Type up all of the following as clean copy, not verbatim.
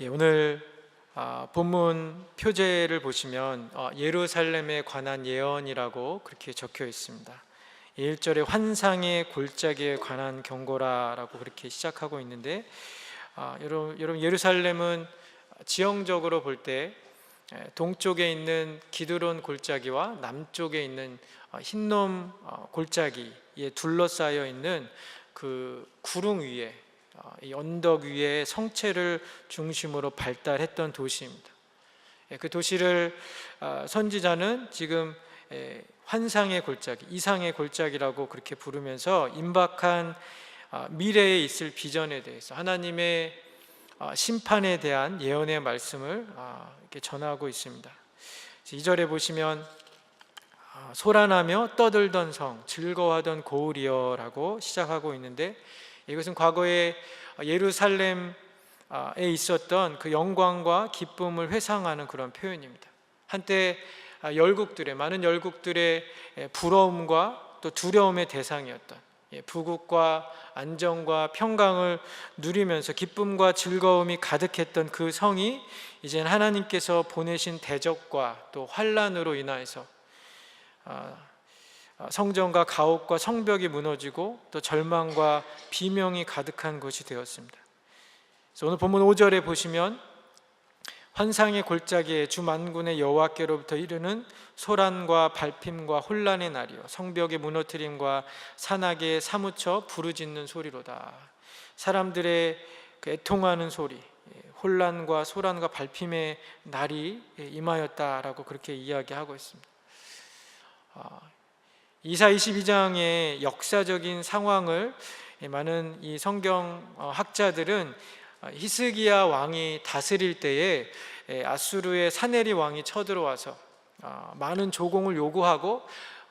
오늘 본문 표제를 보시면 예루살렘에 관한 예언이라고 그렇게 적혀 있습니다. 1절에 환상의 골짜기에 관한 경고라라고 그렇게 시작하고 있는데, 여러분 예루살렘은 지형적으로 볼 때 동쪽에 있는 기드론 골짜기와 남쪽에 있는 힌놈 골짜기에 둘러싸여 있는 그 구릉 위에, 이 언덕 위에 성체를 중심으로 발달했던 도시입니다. 그 도시를 선지자는 지금 환상의 골짜기, 이상의 골짜기라고 그렇게 부르면서 임박한 미래에 있을 비전에 대해서 하나님의 심판에 대한 예언의 말씀을 이렇게 전하고 있습니다. 2절에 보시면 소란하며 떠들던 성, 즐거워하던 고을이여라고 시작하고 있는데, 이것은 과거에 예루살렘에 있었던 그 영광과 기쁨을 회상하는 그런 표현입니다. 한때 많은 열국들의 부러움과 또 두려움의 대상이었던, 부국과 안정과 평강을 누리면서 기쁨과 즐거움이 가득했던 그 성이 이제는 하나님께서 보내신 대적과 또 환난으로 인하여서 성전과 가옥과 성벽이 무너지고 또 절망과 비명이 가득한 것이 되었습니다. 그래서 오늘 본문 5절에 보시면 환상의 골짜기에 주 만군의 여호와께로부터 이르는 소란과 발핌과 혼란의 날이요 성벽의 무너뜨림과 산악에 사무쳐 부르짖는 소리로다. 사람들의 그 애통하는 소리, 혼란과 소란과 발핌의 날이 임하였다라고 그렇게 이야기하고 있습니다. 이사 22장의 역사적인 상황을 많은 이 성경 학자들은 히스기야 왕이 다스릴 때에 아수르의 사네리 왕이 쳐들어와서 많은 조공을 요구하고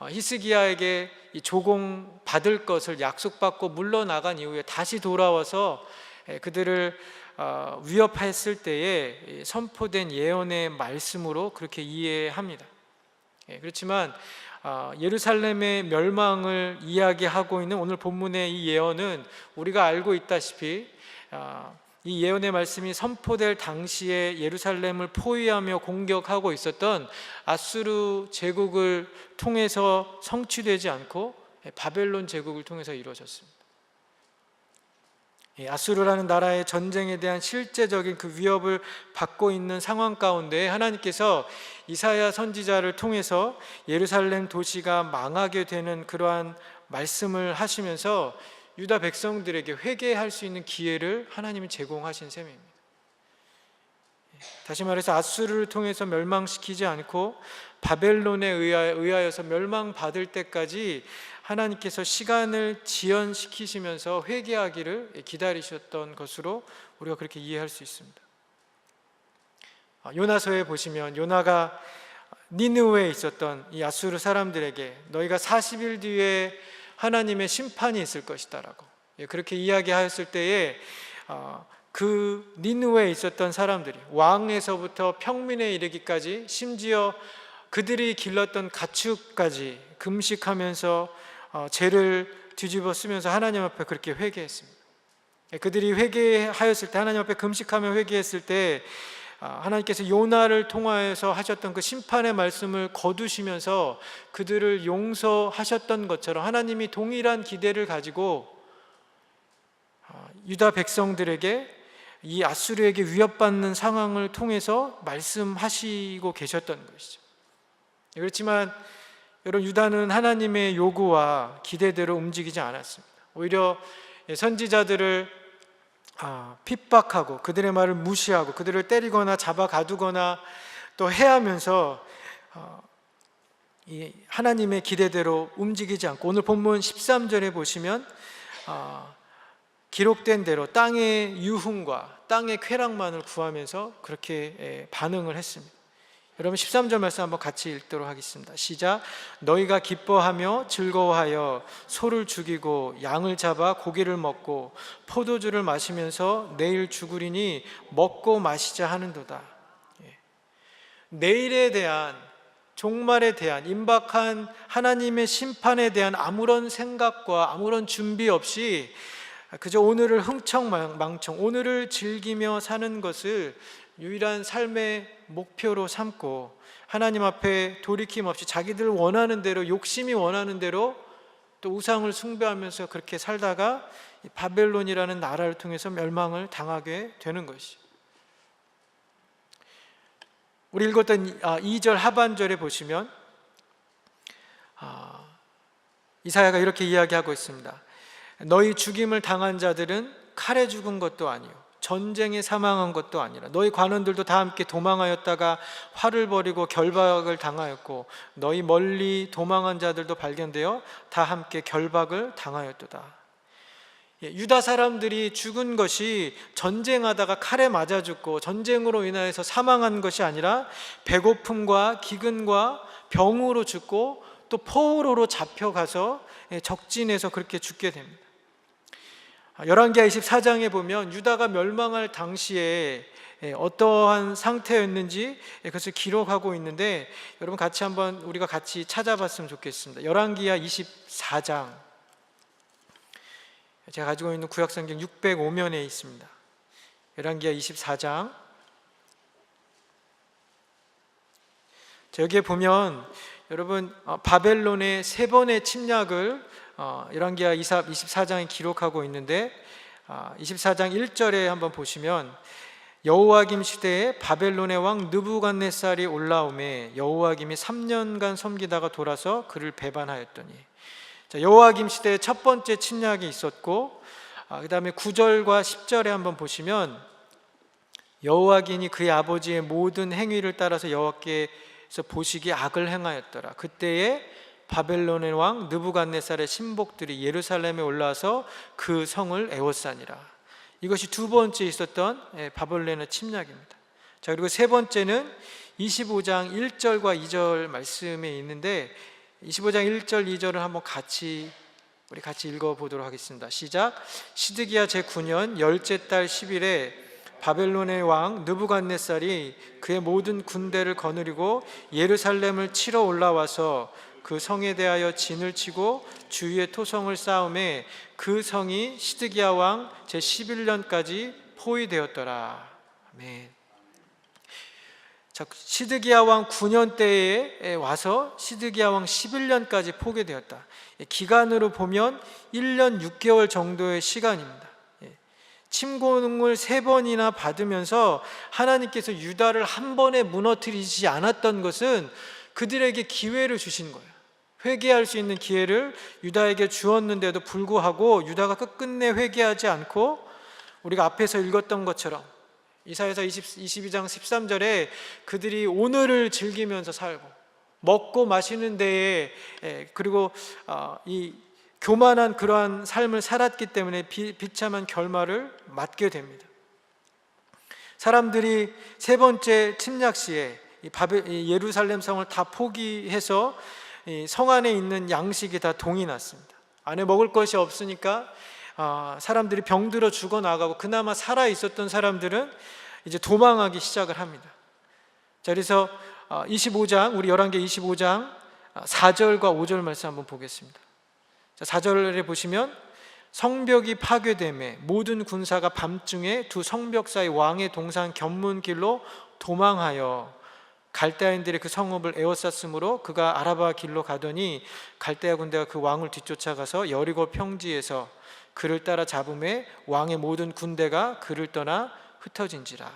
히스기야에게 이 조공 받을 것을 약속받고 물러나간 이후에 다시 돌아와서 그들을 위협했을 때에 선포된 예언의 말씀으로 그렇게 이해합니다. 그렇지만 예루살렘의 멸망을 이야기하고 있는 오늘 본문의 이 예언은 우리가 알고 있다시피 이 예언의 말씀이 선포될 당시에 예루살렘을 포위하며 공격하고 있었던 아수르 제국을 통해서 성취되지 않고 바벨론 제국을 통해서 이루어졌습니다. 아수르라는 나라의 전쟁에 대한 실제적인 그 위협을 받고 있는 상황 가운데 하나님께서 이사야 선지자를 통해서 예루살렘 도시가 망하게 되는 그러한 말씀을 하시면서 유다 백성들에게 회개할 수 있는 기회를 하나님이 제공하신 셈입니다. 다시 말해서 아수르를 통해서 멸망시키지 않고 바벨론에 의하여서 멸망받을 때까지 하나님께서 시간을 지연시키시면서 회개하기를 기다리셨던 것으로 우리가 그렇게 이해할 수 있습니다. 요나서에 보시면 요나가 니느웨에 있었던 이 아수르 사람들에게 너희가 40일 뒤에 하나님의 심판이 있을 것이다 라고 그렇게 이야기하였을 때에 그 니느웨에 있었던 사람들이 왕에서부터 평민에 이르기까지 심지어 그들이 길렀던 가축까지 금식하면서 죄를 뒤집어 쓰면서 하나님 앞에 그렇게 회개했습니다. 그들이 회개하였을 때, 하나님 앞에 금식하며 회개했을 때 하나님께서 요나를 통하여서 하셨던 그 심판의 말씀을 거두시면서 그들을 용서하셨던 것처럼 하나님이 동일한 기대를 가지고 유다 백성들에게 이 아수르에게 위협받는 상황을 통해서 말씀하시고 계셨던 것이죠. 그렇지만 여러분, 유다는 하나님의 요구와 기대대로 움직이지 않았습니다. 오히려 선지자들을 핍박하고 그들의 말을 무시하고 그들을 때리거나 잡아 가두거나 또 해하면서 이 하나님의 기대대로 움직이지 않고, 오늘 본문 13절에 보시면 기록된 대로 땅의 유흥과 땅의 쾌락만을 구하면서 그렇게 반응을 했습니다. 여러분 13절 말씀 한번 같이 읽도록 하겠습니다. 시작. 너희가 기뻐하며 즐거워하여 소를 죽이고 양을 잡아 고기를 먹고 포도주를 마시면서 내일 죽으리니 먹고 마시자 하는도다. 내일에 대한, 종말에 대한, 임박한 하나님의 심판에 대한 아무런 생각과 아무런 준비 없이 그저 오늘을 흥청망청 오늘을 즐기며 사는 것을 유일한 삶의 목표로 삼고 하나님 앞에 돌이킴 없이 자기들 원하는 대로, 욕심이 원하는 대로 또 우상을 숭배하면서 그렇게 살다가 바벨론이라는 나라를 통해서 멸망을 당하게 되는 것이죠. 우리 읽었던 2절 하반절에 보시면 이사야가 이렇게 이야기하고 있습니다. 너희 죽임을 당한 자들은 칼에 죽은 것도 아니요 전쟁에 사망한 것도 아니라 너희 관원들도 다 함께 도망하였다가 활을 벌이고 결박을 당하였고 너희 멀리 도망한 자들도 발견되어 다 함께 결박을 당하였도다. 유다 사람들이 죽은 것이 전쟁하다가 칼에 맞아 죽고 전쟁으로 인하여서 사망한 것이 아니라 배고픔과 기근과 병으로 죽고 또 포로로 잡혀가서 적진에서 그렇게 죽게 됩니다. 열왕기하 24장에 보면 유다가 멸망할 당시에 어떠한 상태였는지 그것을 기록하고 있는데 여러분 같이 한번 우리가 같이 찾아봤으면 좋겠습니다. 열왕기하 24장 제가 가지고 있는 구약성경 605면에 있습니다. 열왕기하 24장 여기에 보면 여러분 바벨론의 세 번의 침략을 열왕기하 24장에 기록하고 있는데 24장 1절에 한번 보시면 여호와김 시대에 바벨론의 왕 느부갓네살이 올라오매 여호와김이 3년간 섬기다가 돌아서 그를 배반하였더니 여호와김 시대에 첫 번째 침략이 있었고 그 다음에 9절과 10절에 한번 보시면 여호와김이 그의 아버지의 모든 행위를 따라서 여호와께서 보시기에 악을 행하였더라. 그때에 바벨론의 왕 느부갓네살의 신복들이 예루살렘에 올라와서 그 성을 에워싸니라. 이것이 두 번째 있었던 바벨론의 침략입니다. 자, 그리고 세 번째는 25장 1절과 2절 말씀에 있는데 25장 1절 2절을 한번 우리 같이 읽어보도록 하겠습니다. 시작. 시드기야 제9년 열째 달 10일에 바벨론의 왕 느부갓네살이 그의 모든 군대를 거느리고 예루살렘을 치러 올라와서 그 성에 대하여 진을 치고 주위에 토성을 쌓음에 그 성이 시드기야 왕 제11년까지 포위되었더라. 아멘. 자, 시드기야 왕 9년 때에 와서 시드기야 왕 11년까지 포기되었다. 기간으로 보면 1년 6개월 정도의 시간입니다. 침공을 3번이나 받으면서 하나님께서 유다를 한 번에 무너뜨리지 않았던 것은 그들에게 기회를 주신 거예요. 회개할 수 있는 기회를 유다에게 주었는데도 불구하고 유다가 끝끝내 회개하지 않고 우리가 앞에서 읽었던 것처럼 이사야서 22장 13절에 그들이 오늘을 즐기면서 살고 먹고 마시는 데에 그리고 이 교만한 그러한 삶을 살았기 때문에 비참한 결말을 맞게 됩니다. 사람들이 세 번째 침략 시에 예루살렘 성을 다 포기해서 성 안에 있는 양식이 다 동이 났습니다. 안에 먹을 것이 없으니까 사람들이 병들어 죽어나가고 그나마 살아 있었던 사람들은 이제 도망하기 시작을 합니다. 자, 그래서 25장 우리 열왕기 25장 4절과 5절 말씀 한번 보겠습니다. 자, 4절에 보시면 성벽이 파괴되매 모든 군사가 밤중에 두 성벽 사이 왕의 동산 견문길로 도망하여 갈대아인들의 그 성읍을 에워쌌으므로 그가 아라바 길로 가더니 갈대아 군대가 그 왕을 뒤쫓아가서 여리고 평지에서 그를 따라 잡음에 왕의 모든 군대가 그를 떠나 흩어진지라.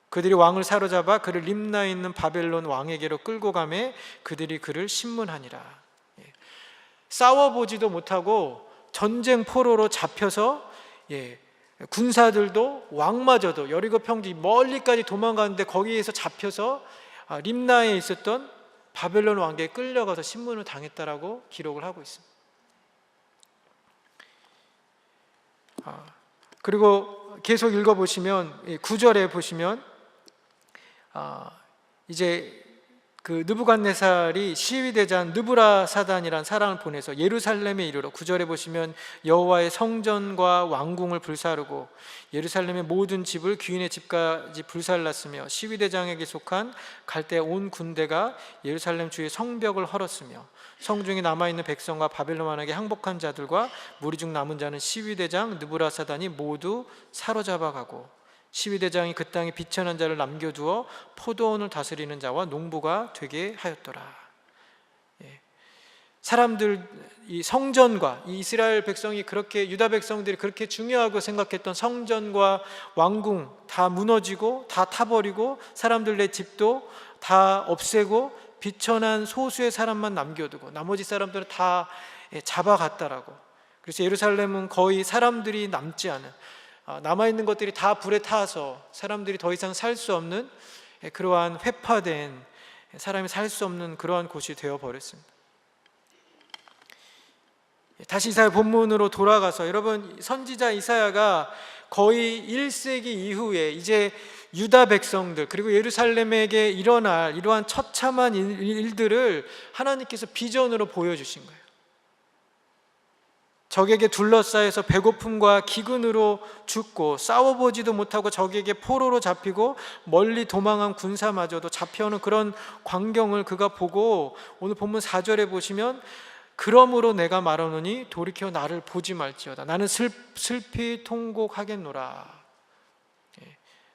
그들이 왕을 사로잡아 그를 림나에 있는 바벨론 왕에게로 끌고 가매 그들이 그를 신문하니라. 싸워보지도 못하고 전쟁 포로로 잡혀서 군사들도 왕마저도 여리고 평지 멀리까지 도망가는데 거기에서 잡혀서 림나에 있었던 바벨론 왕에게 끌려가서 신문을 당했다라고 기록을 하고 있습니다. 그리고 계속 읽어보시면 9절에 보시면 이제 그 느부갓네살이 시위대장 느부라사단이란 사람을 보내서 예루살렘에 이르러 9절에 보시면 여호와의 성전과 왕궁을 불사르고 예루살렘의 모든 집을 귀인의 집까지 불살랐으며 시위대장에게 속한 갈대 온 군대가 예루살렘 주의 성벽을 헐었으며 성중에 남아있는 백성과 바벨론 왕에게 항복한 자들과 무리 중 남은 자는 시위대장 느부라사단이 모두 사로잡아가고 시위대장이 그 땅에 비천한 자를 남겨두어 포도원을 다스리는 자와 농부가 되게 하였더라. 사람들, 이 성전과 이 이스라엘 백성이 그렇게, 유다 백성들이 그렇게 중요하고 생각했던 성전과 왕궁 다 무너지고 다 타버리고 사람들의 집도 다 없애고 비천한 소수의 사람만 남겨두고 나머지 사람들은 다 잡아갔다라고. 그래서 예루살렘은 거의 사람들이 남지 않은, 남아있는 것들이 다 불에 타서 사람들이 더 이상 살 수 없는 그러한 회파된, 사람이 살 수 없는 그러한 곳이 되어버렸습니다. 다시 이사야 본문으로 돌아가서, 여러분, 선지자 이사야가 거의 1세기 이후에 이제 유다 백성들 그리고 예루살렘에게 일어날 이러한 처참한 일들을 하나님께서 비전으로 보여주신 거예요. 적에게 둘러싸여서 배고픔과 기근으로 죽고 싸워보지도 못하고 적에게 포로로 잡히고 멀리 도망한 군사마저도 잡혀오는 그런 광경을 그가 보고, 오늘 본문 4절에 보시면 그러므로 내가 말하노니 돌이켜 나를 보지 말지어다. 나는 슬피 통곡하겠노라.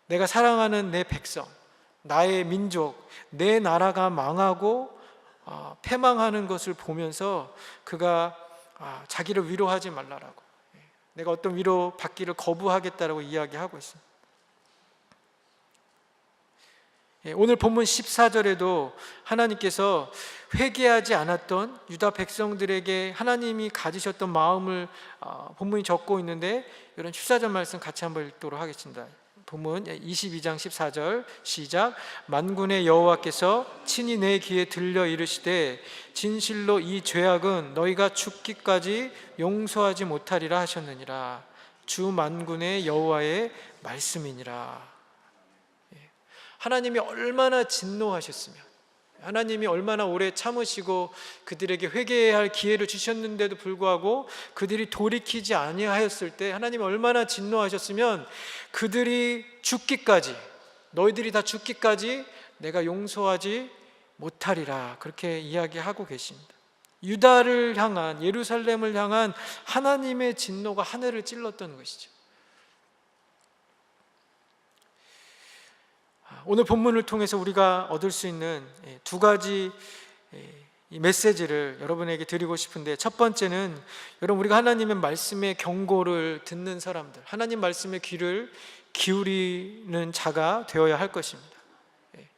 내가 사랑하는 내 백성, 나의 민족, 내 나라가 망하고 패망하는 것을 보면서 그가 자기를 위로하지 말라라고, 내가 어떤 위로 받기를 거부하겠다라고 이야기하고 있습니다. 오늘 본문 14절에도 하나님께서 회개하지 않았던 유다 백성들에게 하나님이 가지셨던 마음을 본문이 적고 있는데, 이런 14절 말씀 같이 한번 읽도록 하겠습니다. 본문 22장 14절 시작. 만군의 여호와께서 친히 내 귀에 들려 이르시되 진실로 이 죄악은 너희가 죽기까지 용서하지 못하리라 하셨느니라. 주 만군의 여호와의 말씀이니라. 하나님이 얼마나 진노하셨으면, 하나님이 얼마나 오래 참으시고 그들에게 회개해야 할 기회를 주셨는데도 불구하고 그들이 돌이키지 아니하였을 때 하나님이 얼마나 진노하셨으면 그들이 죽기까지, 너희들이 다 죽기까지 내가 용서하지 못하리라, 그렇게 이야기하고 계십니다. 유다를 향한, 예루살렘을 향한 하나님의 진노가 하늘을 찔렀던 것이죠. 오늘 본문을 통해서 우리가 얻을 수 있는 두 가지 이 메시지를 여러분에게 드리고 싶은데, 첫 번째는 여러분, 우리가 하나님의 말씀의 경고를 듣는 사람들, 하나님 말씀의 귀를 기울이는 자가 되어야 할 것입니다.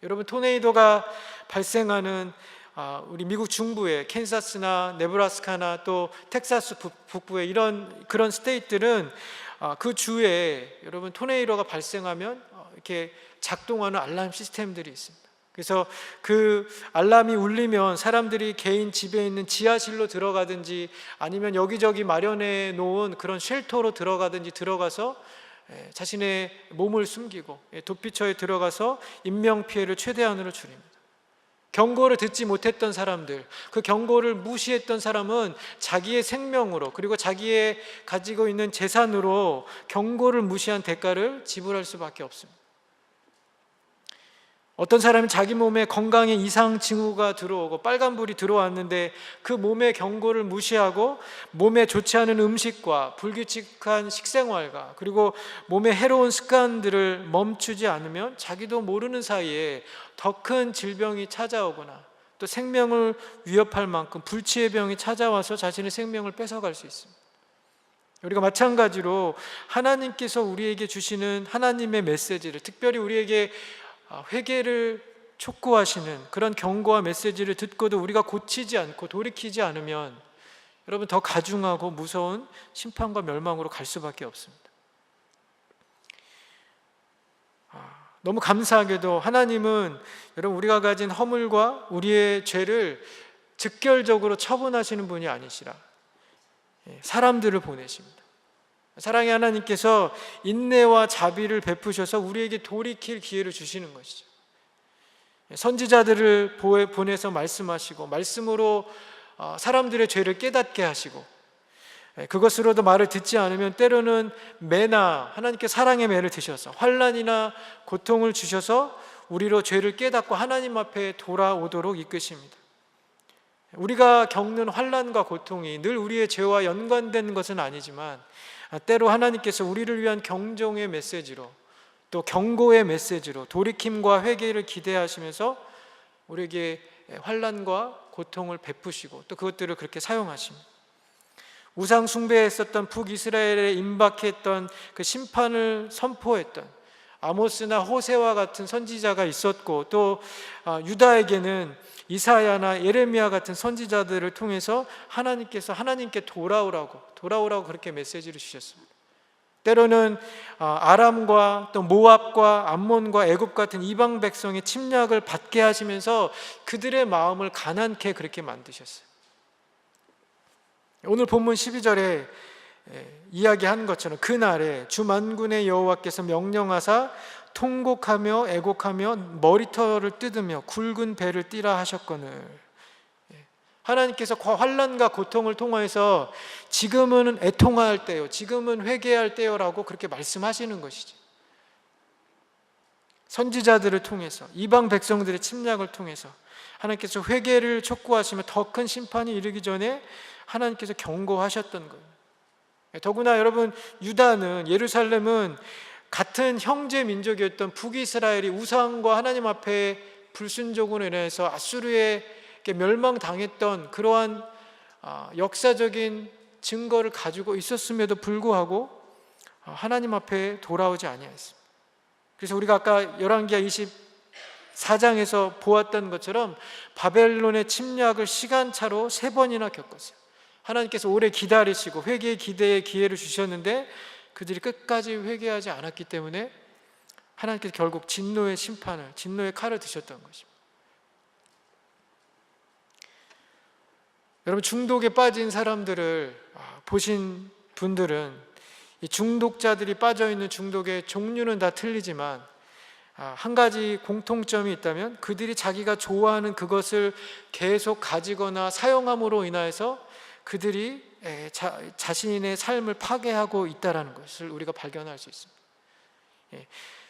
여러분, 토네이도가 발생하는 우리 미국 중부의 캔사스나 네브라스카나 또 텍사스 북부의 그런 스테이트들은 그 주에 여러분 토네이도가 발생하면 이렇게 작동하는 알람 시스템들이 있습니다. 그래서 그 알람이 울리면 사람들이 개인 집에 있는 지하실로 들어가든지 아니면 여기저기 마련해 놓은 그런 쉘터로 들어가서 자신의 몸을 숨기고 도피처에 들어가서 인명피해를 최대한으로 줄입니다. 경고를 듣지 못했던 사람들, 그 경고를 무시했던 사람은 자기의 생명으로 그리고 자기의 가지고 있는 재산으로 경고를 무시한 대가를 지불할 수밖에 없습니다. 어떤 사람이 자기 몸에 건강에 이상 징후가 들어오고 빨간불이 들어왔는데 그 몸의 경고를 무시하고 몸에 좋지 않은 음식과 불규칙한 식생활과 그리고 몸에 해로운 습관들을 멈추지 않으면 자기도 모르는 사이에 더 큰 질병이 찾아오거나 또 생명을 위협할 만큼 불치의 병이 찾아와서 자신의 생명을 뺏어갈 수 있습니다. 우리가 마찬가지로 하나님께서 우리에게 주시는 하나님의 메시지를, 특별히 우리에게 회개를 촉구하시는 그런 경고와 메시지를 듣고도 우리가 고치지 않고 돌이키지 않으면 여러분 더 가중하고 무서운 심판과 멸망으로 갈 수밖에 없습니다. 너무 감사하게도 하나님은 여러분 우리가 가진 허물과 우리의 죄를 즉결적으로 처분하시는 분이 아니시라 사람들을 보내십니다. 사랑의 하나님께서 인내와 자비를 베푸셔서 우리에게 돌이킬 기회를 주시는 것이죠. 선지자들을 보내서 말씀하시고 말씀으로 사람들의 죄를 깨닫게 하시고 그것으로도 말을 듣지 않으면 때로는 매나 하나님께 사랑의 매를 드셔서 환난이나 고통을 주셔서 우리로 죄를 깨닫고 하나님 앞에 돌아오도록 이끄십니다. 우리가 겪는 환난과 고통이 늘 우리의 죄와 연관된 것은 아니지만 때로 하나님께서 우리를 위한 경종의 메시지로 또 경고의 메시지로 돌이킴과 회개를 기대하시면서 우리에게 환난과 고통을 베푸시고 또 그것들을 그렇게 사용하십니다. 우상 숭배했었던 북이스라엘에 임박했던 그 심판을 선포했던 아모스나 호세와 같은 선지자가 있었고 또 유다에게는 이사야나 예레미야 같은 선지자들을 통해서 하나님께서 하나님께 돌아오라고 그렇게 메시지를 주셨습니다. 때로는 아람과 또 모압과 암몬과 애굽 같은 이방 백성의 침략을 받게 하시면서 그들의 마음을 가난케 그렇게 만드셨어요. 오늘 본문 12절에 이야기한 것처럼 그날에 주 만군의 여호와께서 명령하사 통곡하며 애곡하며 머리털을 뜯으며 굵은 배를 띠라 하셨거늘. 하나님께서 환난과 고통을 통해서 지금은 애통할 때요, 지금은 회개할 때요라고 그렇게 말씀하시는 것이죠. 선지자들을 통해서 이방 백성들의 침략을 통해서 하나님께서 회개를 촉구하시며 더 큰 심판이 이르기 전에 하나님께서 경고하셨던 거예요. 더구나 여러분, 유다는, 예루살렘은 같은 형제 민족이었던 북이스라엘이 우상과 하나님 앞에 불순종으로 인해서 아수르에게 멸망당했던 그러한 역사적인 증거를 가지고 있었음에도 불구하고 하나님 앞에 돌아오지 아니하였습니다. 그래서 우리가 아까 열왕기하 24장에서 보았던 것처럼 바벨론의 침략을 시간차로 3번이나 겪었어요. 하나님께서 오래 기다리시고 회개의 기대의 기회를 주셨는데 그들이 끝까지 회개하지 않았기 때문에 하나님께서 결국 진노의 칼을 드셨던 것입니다. 여러분, 중독에 빠진 사람들을 보신 분들은 이 중독자들이 빠져있는 중독의 종류는 다 틀리지만 한 가지 공통점이 있다면 그들이 자기가 좋아하는 그것을 계속 가지거나 사용함으로 인하여서 그들이 자신의 삶을 파괴하고 있다는 것을 우리가 발견할 수 있습니다.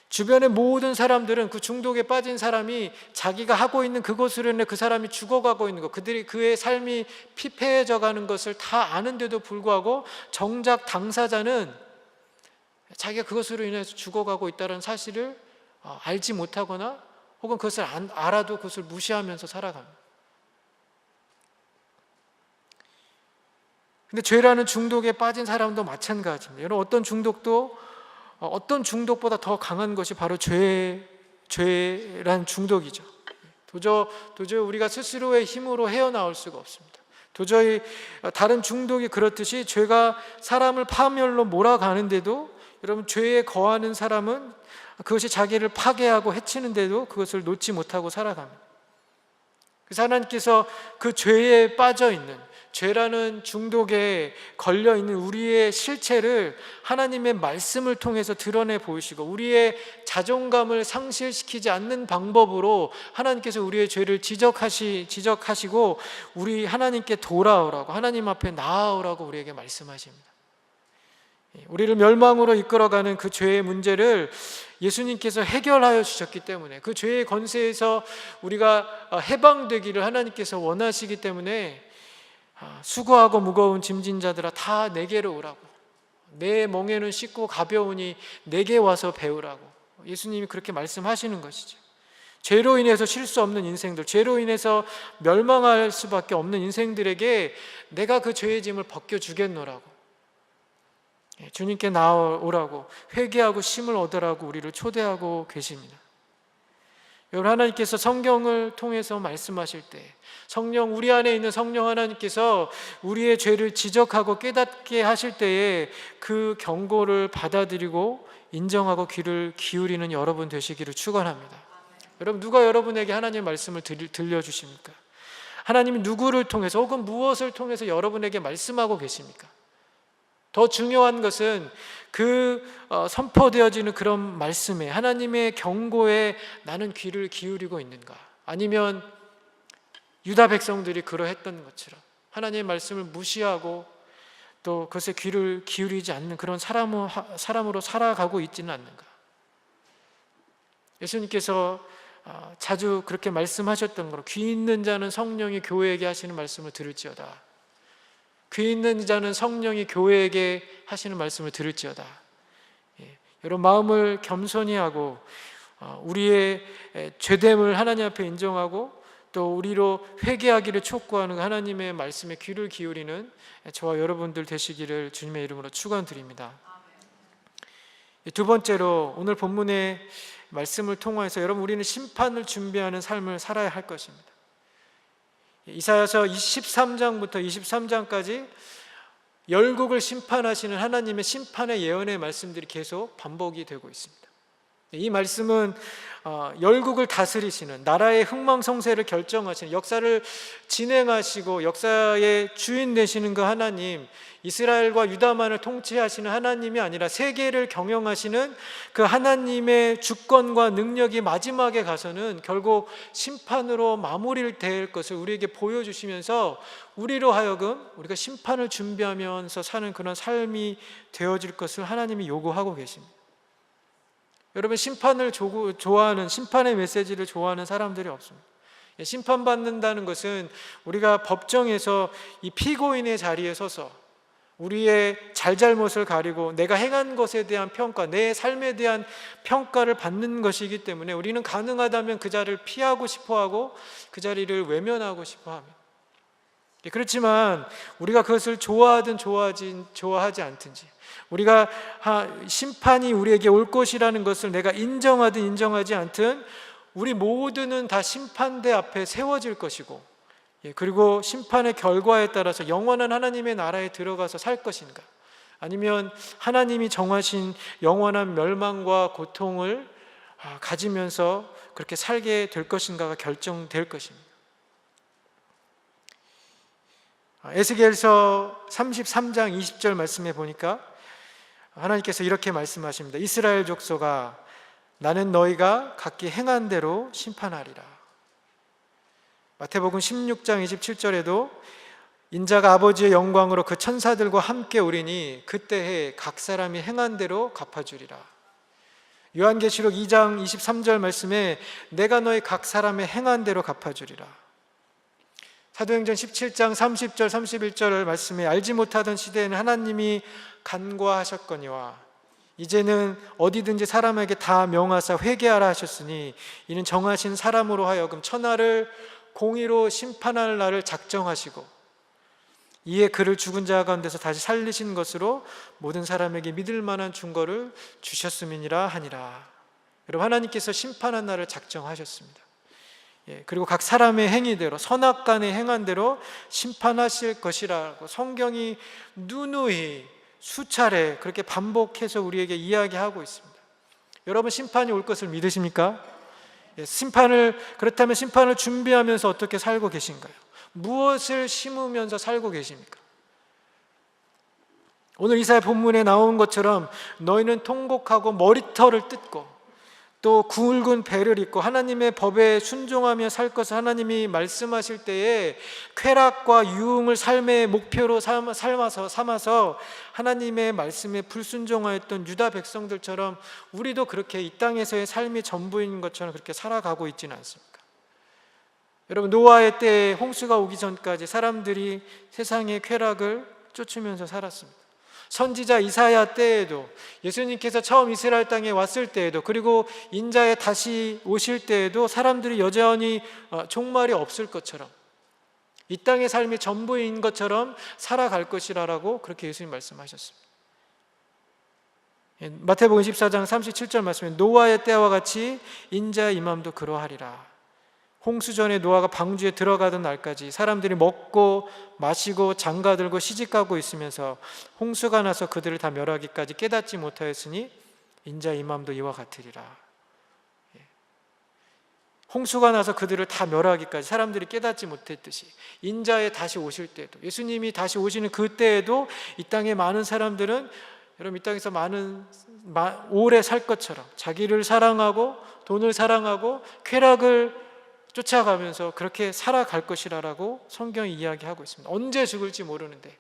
주변의 모든 사람들은 그 중독에 빠진 사람이 자기가 하고 있는 그것으로 인해 그 사람이 죽어가고 있는 것, 그의 삶이 피폐해져 가는 것을 다 아는데도 불구하고 정작 당사자는 자기가 그것으로 인해서 죽어가고 있다는 사실을 알지 못하거나 혹은 그것을 알아도 그것을 무시하면서 살아갑니다. 근데 죄라는 중독에 빠진 사람도 마찬가지입니다. 여러분, 어떤 중독보다 더 강한 것이 바로 죄란 중독이죠. 도저히 우리가 스스로의 힘으로 헤어나올 수가 없습니다. 도저히 다른 중독이 그렇듯이 죄가 사람을 파멸로 몰아가는데도 여러분, 죄에 거하는 사람은 그것이 자기를 파괴하고 해치는데도 그것을 놓지 못하고 살아갑니다. 그래서 하나님께서 그 죄에 빠져있는, 죄라는 중독에 걸려있는 우리의 실체를 하나님의 말씀을 통해서 드러내 보이시고 우리의 자존감을 상실시키지 않는 방법으로 하나님께서 우리의 죄를 지적하시고 우리 하나님께 돌아오라고, 하나님 앞에 나아오라고 우리에게 말씀하십니다. 우리를 멸망으로 이끌어가는 그 죄의 문제를 예수님께서 해결하여 주셨기 때문에, 그 죄의 권세에서 우리가 해방되기를 하나님께서 원하시기 때문에 수고하고 무거운 짐진 자들아 다 내게로 오라고, 내 멍에는 쉽고 가벼우니 내게 와서 배우라고 예수님이 그렇게 말씀하시는 것이죠. 죄로 인해서 쉴 수 없는 인생들, 죄로 인해서 멸망할 수밖에 없는 인생들에게 내가 그 죄의 짐을 벗겨주겠노라고, 주님께 나오라고, 회개하고 쉼을 얻으라고 우리를 초대하고 계십니다. 여러분, 하나님께서 성경을 통해서 말씀하실 때 우리 안에 있는 성령 하나님께서 우리의 죄를 지적하고 깨닫게 하실 때에 그 경고를 받아들이고 인정하고 귀를 기울이는 여러분 되시기를 축원합니다. 여러분, 누가 여러분에게 하나님의 말씀을 들려주십니까? 하나님이 누구를 통해서 혹은 무엇을 통해서 여러분에게 말씀하고 계십니까? 더 중요한 것은 그 선포되어지는 그런 말씀에, 하나님의 경고에 나는 귀를 기울이고 있는가? 아니면 유다 백성들이 그러했던 것처럼 하나님의 말씀을 무시하고 또 그것에 귀를 기울이지 않는 그런 사람으로 살아가고 있지는 않는가? 예수님께서 자주 그렇게 말씀하셨던 거로 귀 있는 자는 성령이 교회에게 하시는 말씀을 들을지어다. 귀 있는 자는 성령이 교회에게 하시는 말씀을 들을지어다. 여러분 마음을 겸손히 하고 우리의 죄됨을 하나님 앞에 인정하고 또 우리로 회개하기를 촉구하는 하나님의 말씀에 귀를 기울이는 저와 여러분들 되시기를 주님의 이름으로 축원드립니다. 두 번째로 오늘 본문의 말씀을 통해서 여러분 우리는 심판을 준비하는 삶을 살아야 할 것입니다. 이사야서 23장부터 23장까지 열국을 심판하시는 하나님의 심판의 예언의 말씀들이 계속 반복이 되고 있습니다. 이 말씀은 열국을 다스리시는 나라의 흥망성쇠를 결정하시는 역사를 진행하시고 역사의 주인 되시는 그 하나님, 이스라엘과 유다만을 통치하시는 하나님이 아니라 세계를 경영하시는 그 하나님의 주권과 능력이 마지막에 가서는 결국 심판으로 마무리될 것을 우리에게 보여주시면서 우리로 하여금 우리가 심판을 준비하면서 사는 그런 삶이 되어질 것을 하나님이 요구하고 계십니다. 여러분 심판을 좋아하는 심판의 메시지를 좋아하는 사람들이 없습니다. 심판받는다는 것은 우리가 법정에서 이 피고인의 자리에 서서 우리의 잘잘못을 가리고 내가 행한 것에 대한 평가, 내 삶에 대한 평가를 받는 것이기 때문에 우리는 가능하다면 그 자리를 피하고 싶어하고 그 자리를 외면하고 싶어합니다. 그렇지만 우리가 그것을 좋아하든 좋아하지 않든지 우리가 심판이 우리에게 올 것이라는 것을 내가 인정하든 인정하지 않든 우리 모두는 다 심판대 앞에 세워질 것이고 그리고 심판의 결과에 따라서 영원한 하나님의 나라에 들어가서 살 것인가 아니면 하나님이 정하신 영원한 멸망과 고통을 가지면서 그렇게 살게 될 것인가가 결정될 것입니다. 에스겔서 33장 20절 말씀에 보니까 하나님께서 이렇게 말씀하십니다. 이스라엘 족속아 나는 너희가 각기 행한 대로 심판하리라. 마태복음 16장 27절에도 인자가 아버지의 영광으로 그 천사들과 함께 오리니 그때에 각 사람이 행한 대로 갚아주리라. 요한계시록 2장 23절 말씀에 내가 너희 각 사람의 행한 대로 갚아주리라. 사도행전 17장 30절 31절 말씀에 알지 못하던 시대에는 하나님이 간과하셨거니와 이제는 어디든지 사람에게 다 명하사 회개하라 하셨으니 이는 정하신 사람으로 하여금 천하를 공의로 심판할 날을 작정하시고 이에 그를 죽은 자 가운데서 다시 살리신 것으로 모든 사람에게 믿을 만한 증거를 주셨음이니라 하니라. 여러분 하나님께서 심판한 날을 작정하셨습니다. 그리고 각 사람의 행위대로 선악간의 행한 대로 심판하실 것이라고 성경이 누누이 수차례 그렇게 반복해서 우리에게 이야기하고 있습니다. 여러분 심판이 올 것을 믿으십니까? 그렇다면 심판을 준비하면서 어떻게 살고 계신가요? 무엇을 심으면서 살고 계십니까? 오늘 이사야 본문에 나온 것처럼 너희는 통곡하고 머리털을 뜯고 또 굵은 배를 입고 하나님의 법에 순종하며 살 것을 하나님이 말씀하실 때에 쾌락과 유흥을 삶의 목표로 삼아서 하나님의 말씀에 불순종하였던 유다 백성들처럼 우리도 그렇게 이 땅에서의 삶이 전부인 것처럼 그렇게 살아가고 있지는 않습니까? 여러분 노아의 때에 홍수가 오기 전까지 사람들이 세상의 쾌락을 쫓으면서 살았습니다. 선지자 이사야 때에도 예수님께서 처음 이스라엘 땅에 왔을 때에도 그리고 인자에 다시 오실 때에도 사람들이 여전히 종말이 없을 것처럼 이 땅의 삶이 전부인 것처럼 살아갈 것이라고 그렇게 예수님 말씀하셨습니다. 마태복음 14장 37절 말씀에 노아의 때와 같이 인자의 임함도 그러하리라. 홍수전에 노아가 방주에 들어가던 날까지 사람들이 먹고 마시고 장가들고 시집가고 있으면서 홍수가 나서 그들을 다 멸하기까지 깨닫지 못하였으니 인자의 임함도 이와 같으리라. 홍수가 나서 그들을 다 멸하기까지 사람들이 깨닫지 못했듯이 인자에 다시 오실 때도 예수님이 다시 오시는 그때에도 이 땅의 많은 사람들은 여러분 이 땅에서 오래 살 것처럼 자기를 사랑하고 돈을 사랑하고 쾌락을 쫓아가면서 그렇게 살아갈 것이라고 성경이 이야기하고 있습니다. 언제 죽을지 모르는데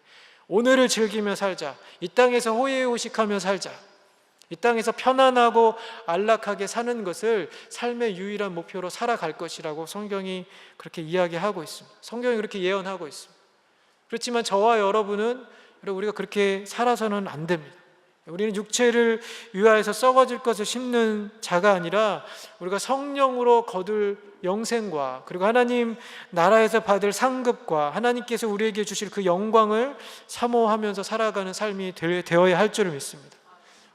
오늘을 즐기며 살자. 이 땅에서 호의호식하며 살자. 이 땅에서 편안하고 안락하게 사는 것을 삶의 유일한 목표로 살아갈 것이라고 성경이 그렇게 이야기하고 있습니다. 성경이 그렇게 예언하고 있습니다. 그렇지만 저와 여러분은 우리가 그렇게 살아서는 안 됩니다. 우리는 육체를 위하여서 썩어질 것을 심는 자가 아니라 우리가 성령으로 거둘 영생과 그리고 하나님 나라에서 받을 상급과 하나님께서 우리에게 주실 그 영광을 사모하면서 살아가는 삶이 되어야 할 줄을 믿습니다.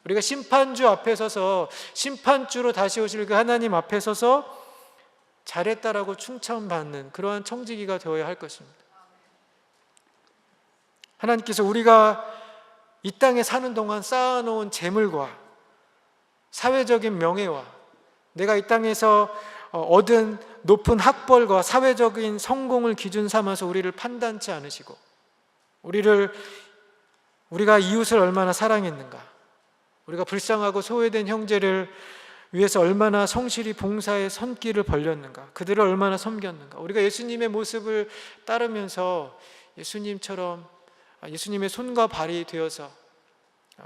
우리가 심판주 앞에 서서 심판주로 다시 오실 그 하나님 앞에 서서 잘했다라고 칭찬받는 그러한 청지기가 되어야 할 것입니다. 하나님께서 우리가 이 땅에 사는 동안 쌓아놓은 재물과 사회적인 명예와 내가 이 땅에서 얻은 높은 학벌과 사회적인 성공을 기준 삼아서 우리를 판단치 않으시고 우리가 이웃을 얼마나 사랑했는가, 우리가 불쌍하고 소외된 형제를 위해서 얼마나 성실히 봉사의 손길을 벌렸는가, 그들을 얼마나 섬겼는가, 우리가 예수님의 모습을 따르면서 예수님처럼 예수님의 손과 발이 되어서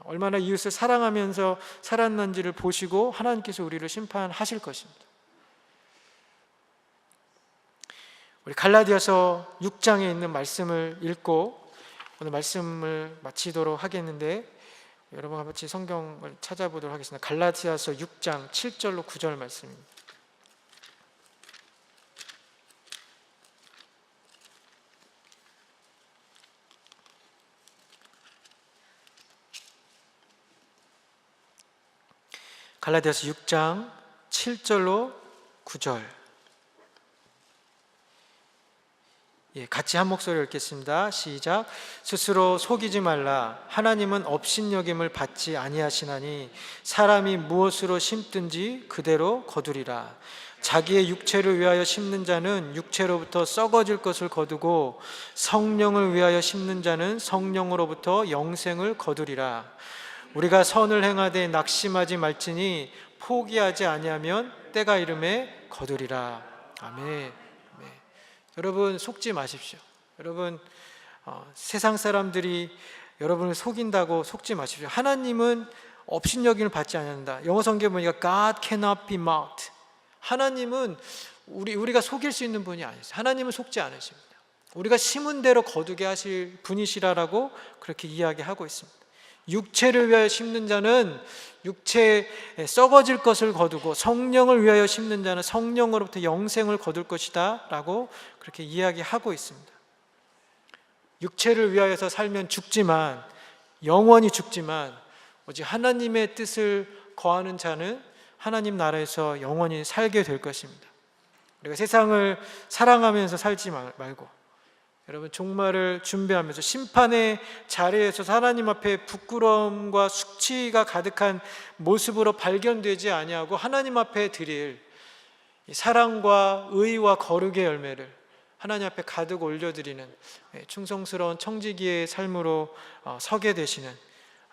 얼마나 이웃을 사랑하면서 살았는지를 보시고 하나님께서 우리를 심판하실 것입니다. 우리 갈라디아서 6장에 있는 말씀을 읽고 오늘 말씀을 마치도록 하겠는데, 여러분과 같이 성경을 찾아보도록 하겠습니다. 갈라디아서 6장 7절로 9절 말씀입니다. 갈라디아서 6장 7절로 9절, 같이 한 목소리 읽겠습니다. 시작. 스스로 속이지 말라. 하나님은 업신여김을 받지 아니하시나니 사람이 무엇으로 심든지 그대로 거두리라. 자기의 육체를 위하여 심는 자는 육체로부터 썩어질 것을 거두고 성령을 위하여 심는 자는 성령으로부터 영생을 거두리라. 우리가 선을 행하되 낙심하지 말지니 포기하지 아니하면 때가 이름에 거두리라. 아멘. 여러분 속지 마십시오. 여러분 세상 사람들이 여러분을 속인다고 속지 마십시오. 하나님은 업신여김을 받지 않는다. 영어 성경 보니까 God cannot be mocked. 하나님은 우리가 속일 수 있는 분이 아니세요. 하나님은 속지 않으십니다. 우리가 심은 대로 거두게 하실 분이시라라고 그렇게 이야기하고 있습니다. 육체를 위하여 심는 자는 육체에 썩어질 것을 거두고 성령을 위하여 심는 자는 성령으로부터 영생을 거둘 것이다 라고 그렇게 이야기하고 있습니다. 육체를 위하여서 살면 죽지만, 영원히 죽지만 오직 하나님의 뜻을 거하는 자는 하나님 나라에서 영원히 살게 될 것입니다. 우리가 세상을 사랑하면서 살지 말고 여러분 종말을 준비하면서 심판의 자리에서 하나님 앞에 부끄러움과 숙취가 가득한 모습으로 발견되지 아니하고 하나님 앞에 드릴 사랑과 의와 거룩의 열매를 하나님 앞에 가득 올려드리는 충성스러운 청지기의 삶으로 서게 되시는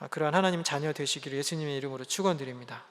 그러한 하나님 자녀 되시기를 예수님의 이름으로 축원드립니다.